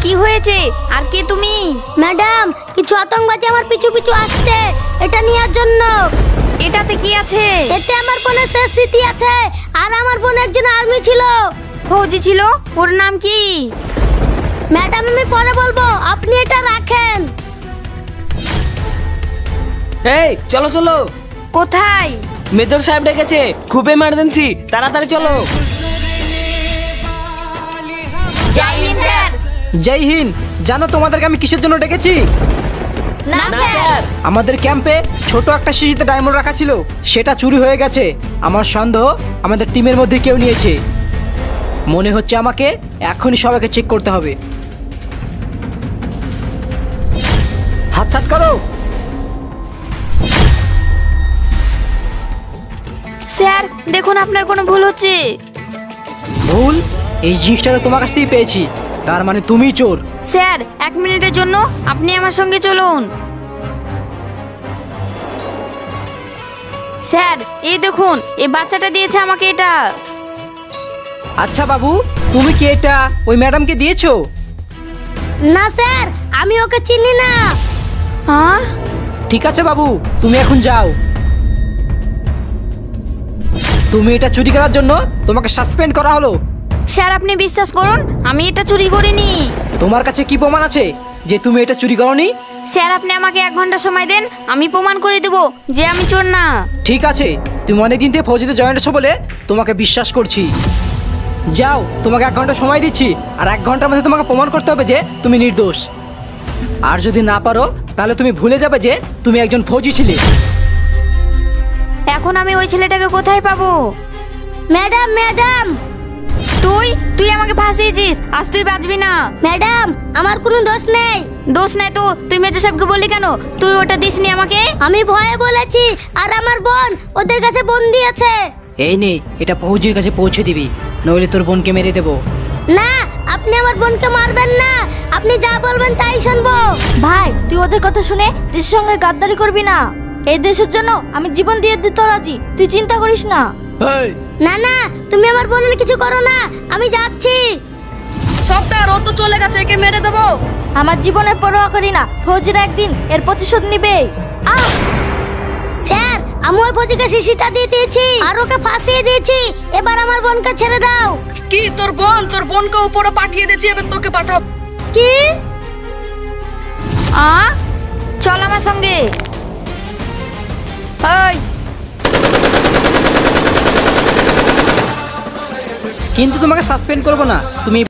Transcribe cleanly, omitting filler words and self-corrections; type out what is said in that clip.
কি হয়েছে? আর কে তুমি? ম্যাডাম, কিছু আতঙ্কবাদী আমার পিছু পিছু আসছে, এটা নেওয়ার জন্য। এটাতে কি আছে? এতে আমার বোনের শেষ স্মৃতি আছে, আর আমার বোন একজন আর্মি ছিল। ফৌজি ছিল? ওর নাম কি? ম্যাডাম আমি পরে বলবো, আপনি এটা রাখেন। এই চলো চলো। কোথায়? মেজর সাহেব ডেকেছে, খুব এমার্জেন্সি, তাড়াতাড়ি চলো। জয় হিন্দ স্যার। জয় হিন্দ। জানো তোমাদেরকে আমি কিসের জন্য ডেকেছি? না স্যার। আমাদের ক্যাম্পে ছোট একটা শিশিতে ডায়মন্ড রাখা ছিল, সেটা চুরি হয়ে গেছে। আমার সন্দেহ আমাদের টিমের মধ্যে কেউ নিয়েছে। মনে হচ্ছে আমাকে এখনই সবাইকে চেক করতে হবে। হাত ছাট করো। স্যার দেখুন, আপনার কোনো ভুল হচ্ছে। ভুল? এই জিনিসটা তো তোমার কাছ থেকেই পেয়েছি, তার মানে তুমিই চোর। স্যার 1 মিনিটের জন্য আপনি আমার সঙ্গে চলুন। স্যার এই দেখুন, এই বাচ্চাটা দিয়েছে আমাকে এটা। আচ্ছা বাবু, তুমি কি এটা ওই ম্যাডামকে দিয়েছো? না স্যার, আমি ওকে চিনি না। হ্যাঁ ঠিক আছে বাবু, তুমি এখন যাও। তুমি এটা চুরি করার জন্য তোমাকে সাসপেন্ড করা হলো। স্যার আপনি বিশ্বাস করুন, আমি এটা চুরি করিনি। তোমার কাছে কি প্রমাণ আছে যে তুমি এটা চুরি করোনি? স্যার আপনি আমাকে 1 ঘন্টা সময় দেন, আমি প্রমাণ করে দেব যে আমি চোর না। ঠিক আছে, তুমি অনেকদিন থেকে ফৌজিতে জয়েন্ট আছো বলে তোমাকে বিশ্বাস করছি। যাও, তোমাকে 1 ঘন্টা সময় দিচ্ছি, আর 1 ঘন্টার মধ্যে তোমাকে প্রমাণ করতে হবে যে তুমি নির্দোষ। আর যদি না পারো তাহলে তুমি ভুলে যাবে যে তুমি একজন ফৌজি ছিলে। এখন আমি ওই ছেলেটাকে কোথায় পাবো? ম্যাডাম ম্যাডাম তুই আমাকে ফাঁসিয়েছিস, আজ তুই বাঁচবি না। ম্যাডাম, আমার কোনো দোষ নেই। দোষ নাই তো তুই মেজর সাহেবকে বললি কেন? তুই ওটা দিসনি আমাকে। আমি ভয়ে বলেছি, আর আমার বোন ওদের কাছে বন্দি আছে। এই নে, এটা ফৌজির কাছে পৌঁছে দিবি, নইলে তোর বোনকে মেরে দেবো। না, আপনি আমার বোনকে মারবেন না, আপনি যা বলবেন তাই শুনবো। ভাই তুই ওদের কথা শুনে দেশের সঙ্গে গাদ্দারি করবি না। এই দেশের জন্য আমি জীবন দিয়ে দিতে রাজি, তুই চিন্তা করিস না। এই, না না, তুমি আমার বোনের কিছু করো না, আমি যাচ্ছি। সত্তার ও তো চলে গেছে, একে মেরে দেবো। আমার জীবনের পরোয়া করি না, ফৌজিরা একদিন এর প্রতিশোধ নিবে। স্যার, আমি ওই ফৌজিকে শিশিটা দিয়ে দিয়েছি আর ওকে ফাঁসিয়ে দিয়েছি, এবার আমার বোনকে ছেড়ে দাও। কি তোর বোনকে উপরে পাঠিয়ে দিয়েছি, এবার তোকে পাঠাব। কি? চল আমার সঙ্গে। এই কিন্তু তোমাকে সাসপেন্ড করবো না, তুমি